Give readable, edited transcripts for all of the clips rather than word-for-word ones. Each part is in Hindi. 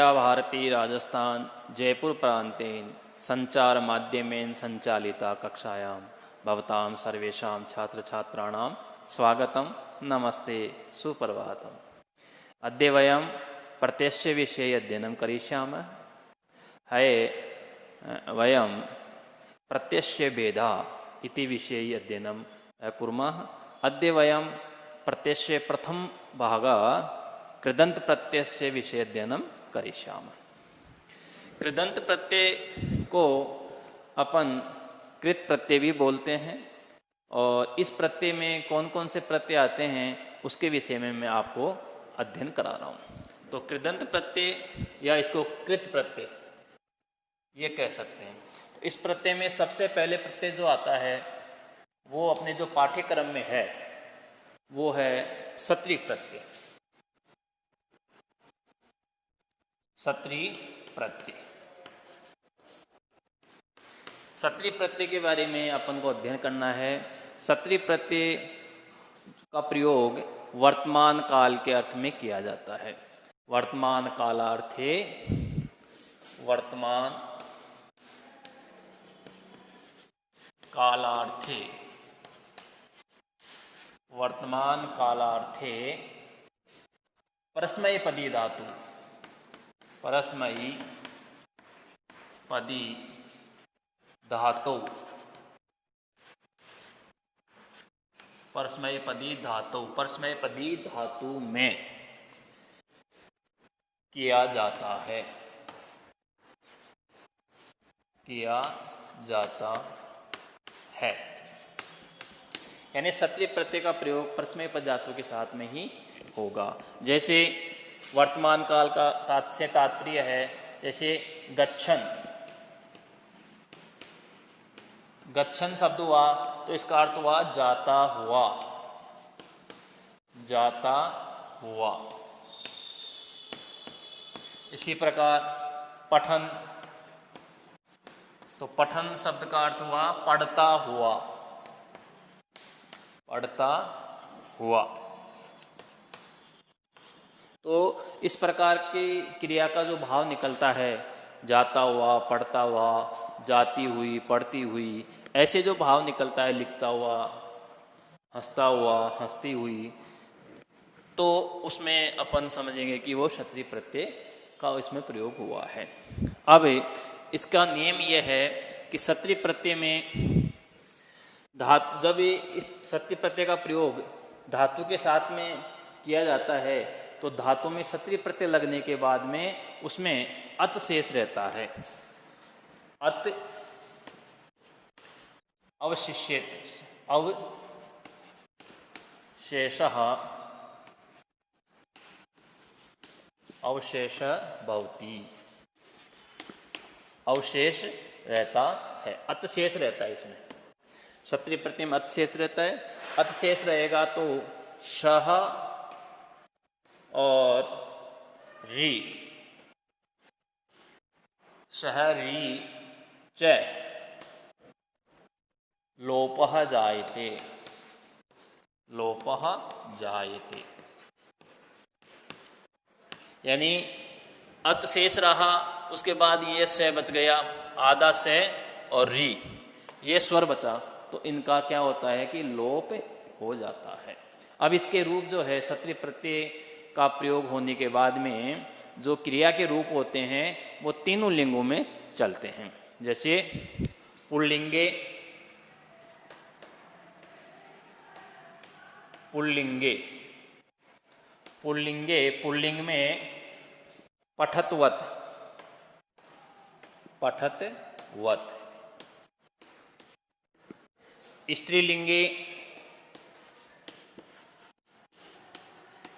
विद्या भारती राजस्थान जयपुर प्रांतेन संचार माध्यमेन संचालिता कक्षायां भवतां सर्वेषां छात्र छात्राणां स्वागतं नमस्ते सुप्रभातम्। अद्य वयं प्रत्यक्ष विषये अध्ययनं करिष्यामः। वयं प्रत्यक्ष भेदा इति विषये अध्ययनं कुर्मः। अद्य वयं प्रत्यक्ष प्रथम भाग कृदंत प्रत्यय विषय अध्ययनं करिष्यामः। कृदंत प्रत्यय को अपन कृत प्रत्यय भी बोलते हैं और इस प्रत्यय में कौन कौन से प्रत्यय आते हैं उसके विषय में मैं आपको अध्ययन करा रहा हूँ। तो कृदंत प्रत्यय या इसको कृत प्रत्यय ये कह सकते हैं। तो इस प्रत्यय में सबसे पहले प्रत्यय जो आता है वो अपने जो पाठ्यक्रम में है वो है सत्री प्रत्यय। सत्री प्रत्यय, सत्री प्रत्यय के बारे में अपन को अध्ययन करना है। सत्री प्रत्यय का प्रयोग वर्तमान काल के अर्थ में किया जाता है। वर्तमान कालार्थे, वर्तमान कालार्थे, वर्तमान कालार्थे परस्मैपदी धातु, परस्मैपदी धातु, परस्मैपदी धातु, परस्मैपदी धातु में किया जाता है, किया जाता है। यानी सत्री प्रत्यय का प्रयोग परस्मैपद धातु के साथ में ही होगा। जैसे वर्तमान काल का से तात्पर्य है, जैसे गच्छन, गच्छन शब्द हुआ तो इसका अर्थ हुआ जाता हुआ, जाता हुआ। इसी प्रकार पठन, तो पठन शब्द का अर्थ हुआ पढ़ता हुआ, पढ़ता हुआ। तो इस प्रकार की क्रिया का जो भाव निकलता है, जाता हुआ, पढ़ता हुआ, जाती हुई, पढ़ती हुई, ऐसे जो भाव निकलता है, लिखता हुआ, हंसता हुआ, हंसती हुई, तो उसमें अपन समझेंगे कि वो सत्री प्रत्यय का इसमें प्रयोग हुआ है। अब इसका नियम यह है कि सत्री प्रत्यय में धातु, जब इस सत्री प्रत्यय का प्रयोग धातु के साथ में किया जाता है तो धातु में सत्री प्रत्यय लगने के बाद में उसमें अत शेष रहता है। अत अवशिष्यते, अवशेषः, अवशेष भवति, अवशेष रहता है, अतशेष रहता है। इसमें सत्री प्रत्यय में अतशेष रहता है। अतशेष रहेगा तो शह और री, शहरी च लोपः जायते, लोपः जायते। यानी अत शेष रहा, उसके बाद ये से बच गया, आधा से और री, ये स्वर बचा, तो इनका क्या होता है कि लोप हो जाता है। अब इसके रूप जो है सत्री प्रत्यय का प्रयोग होने के बाद में जो क्रिया के रूप होते हैं वो तीनों लिंगों में चलते हैं। जैसे पुल्लिंगे, पुल्लिंगे, पुल्लिंगे, पुल्लिंग में पठतवत, पठतवत। स्त्रीलिंगे,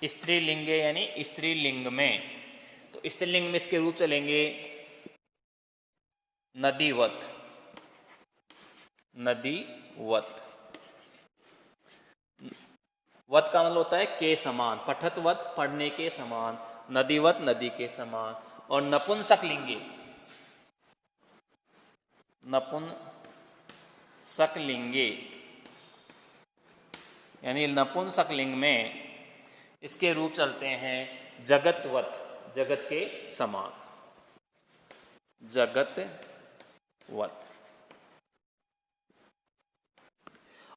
स्त्रीलिंगे यानी स्त्रीलिंग में, तो स्त्रीलिंग में इसके रूप चलेंगे नदीवत, नदीवत। वत का मतलब होता है के समान, पठतवत पढ़ने के समान, नदीवत नदी के समान। और नपुंसक लिंगे, नपुंसक लिंगे यानी नपुंसक लिंग में इसके रूप चलते हैं जगतवत, जगत के समान, जगत वत।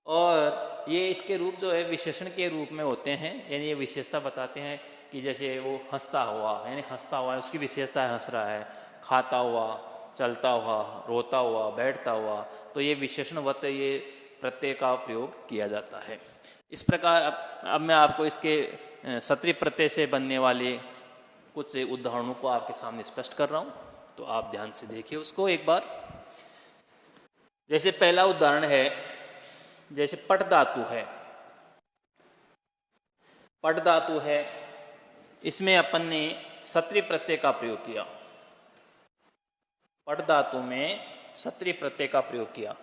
और ये इसके रूप जो है विशेषण के रूप में होते हैं, यानी ये विशेषता बताते हैं कि जैसे वो हंसता हुआ, यानी हंसता हुआ है उसकी विशेषता है हंस रहा है, खाता हुआ, चलता हुआ, रोता हुआ, बैठता हुआ, तो ये विशेषणवत ये प्रत्यय का प्रयोग किया जाता है। इस प्रकार अब मैं आपको इसके सत्रि प्रत्यय से बनने वाले कुछ उदाहरणों को आपके सामने स्पष्ट कर रहा हूँ, तो आप ध्यान से देखिए उसको एक बार। जैसे पहला उदाहरण है, जैसे पट धातु है, पट धातु है, इसमें अपन ने सत्रि प्रत्यय का प्रयोग किया, पट धातु में सत्रि प्रत्यय का प्रयोग किया,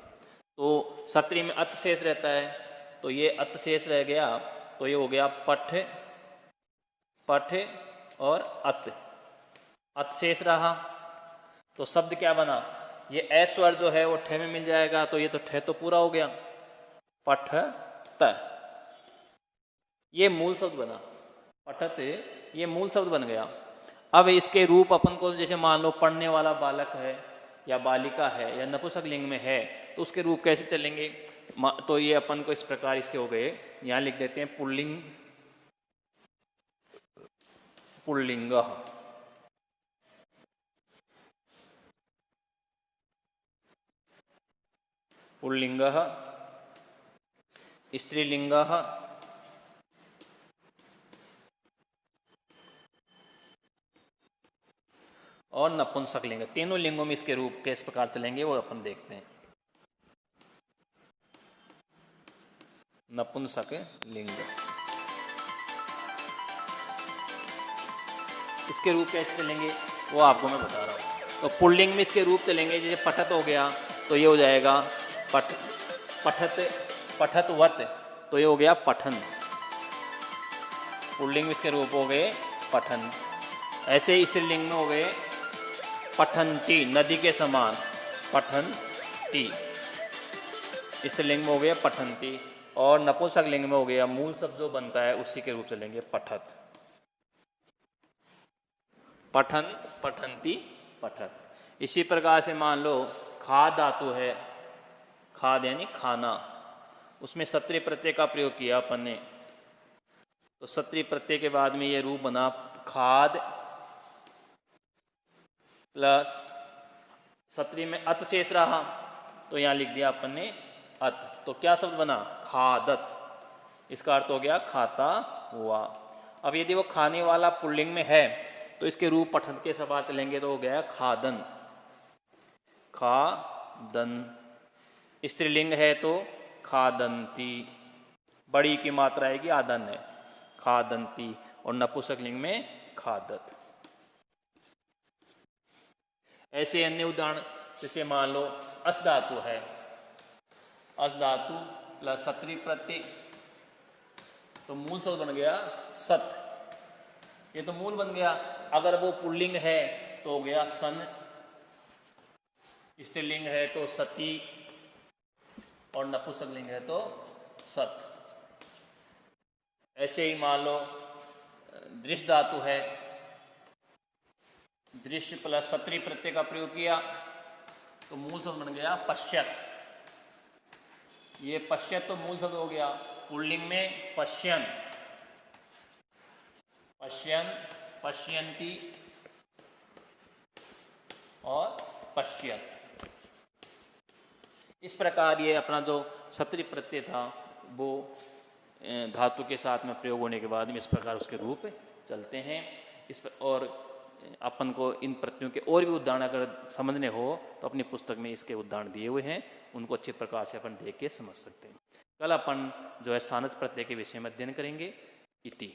तो सत्रि में अत शेष रहता है, तो ये अत शेष रह गया, तो ये हो गया पठ, पठ और अत, अत शेष रहा, तो शब्द क्या बना, ये ए स्वर जो है वो ठे में मिल जाएगा, तो ये तो ठे तो पूरा हो गया, पठ त, ये मूल शब्द बना, पठत ये मूल शब्द बन गया। अब इसके रूप अपन को जैसे मान लो पढ़ने वाला बालक है या बालिका है या नपुंसक लिंग में है, तो उसके रूप कैसे चलेंगे, तो ये अपन को इस प्रकार इसके हो गए, यहां लिख देते हैं पुल्लिंग, पुल्लिंग, पुल्लिंग, स्त्रीलिंग, और नपुंसक लिंग। तीनों लिंगों में इसके रूप किस प्रकार चलेंगे वो अपन देखते हैं। नपुंसक लिंग, इसके रूप कैसे चलेंगे वो आपको मैं बता रहा हूं। तो पुल्लिंग में इसके रूप चलेंगे, जैसे पठत हो गया तो ये हो जाएगा पठ, पठत, पठतवत, तो ये हो गया पठन, पुल्लिंग में इसके रूप हो गए पठन। ऐसे ही स्त्रीलिंग में हो गए पठंती, नदी के समान, पठंती, स्त्रीलिंग में हो गया पठंती, और नपुंसक लिंग में हो गया मूल शब्द जो बनता है उसी के रूप चलेंगे पठत, पठन, पठंती, पठत। इसी प्रकार से मान लो खाद धातु है, खाद यानी खाना, उसमें सत्रि प्रत्यय का प्रयोग किया अपन ने, तो सत्रि प्रत्यय के बाद में ये रूप बना खाद प्लस सत्रि में अत शेष रहा, तो यहां लिख दिया अपन ने अत, तो क्या शब्द बना, खादत, इसका अर्थ हो गया खाता हुआ। अब यदि वो खाने वाला पुल्लिंग में है तो इसके रूप पठन के सभा चलेंगे, तो हो गया खादन, खादन। स्त्रीलिंग है तो खादंती, बड़ी की मात्रा आएगी आदन है, खादंती, और नपुंसक लिंग में खादत। ऐसे अन्य उदाहरण, जैसे मान लो अस धातु है, अस धातु प्लस सत्रि प्रत्यय, तो मूल शब्द बन गया सत, ये तो मूल बन गया। अगर वो पुल्लिंग है तो हो गया सन, स्त्रीलिंग है तो सती, और नपुंसक लिंग है तो सत। ऐसे ही मान लो दृश्य धातु है, दृश्य प्लस सत्रि प्रत्यय का प्रयोग किया तो मूल शब्द बन गया पश्यत, ये पश्यत तो मूल शब्द हो गया, पुल्लिंग में पश्यन, पश्यन, पश्यंती और पश्यत। इस प्रकार ये अपना जो सत्रि प्रत्यय था वो धातु के साथ में प्रयोग होने के बाद में इस प्रकार उसके रूप चलते हैं। और अपन को इन प्रत्ययों के और भी उदाहरण अगर समझने हो तो अपनी पुस्तक में इसके उदाहरण दिए हुए हैं, उनको अच्छे प्रकार से अपन देख के समझ सकते हैं। कल अपन जो है सानस प्रत्यय के विषय में अध्ययन करेंगे। इति।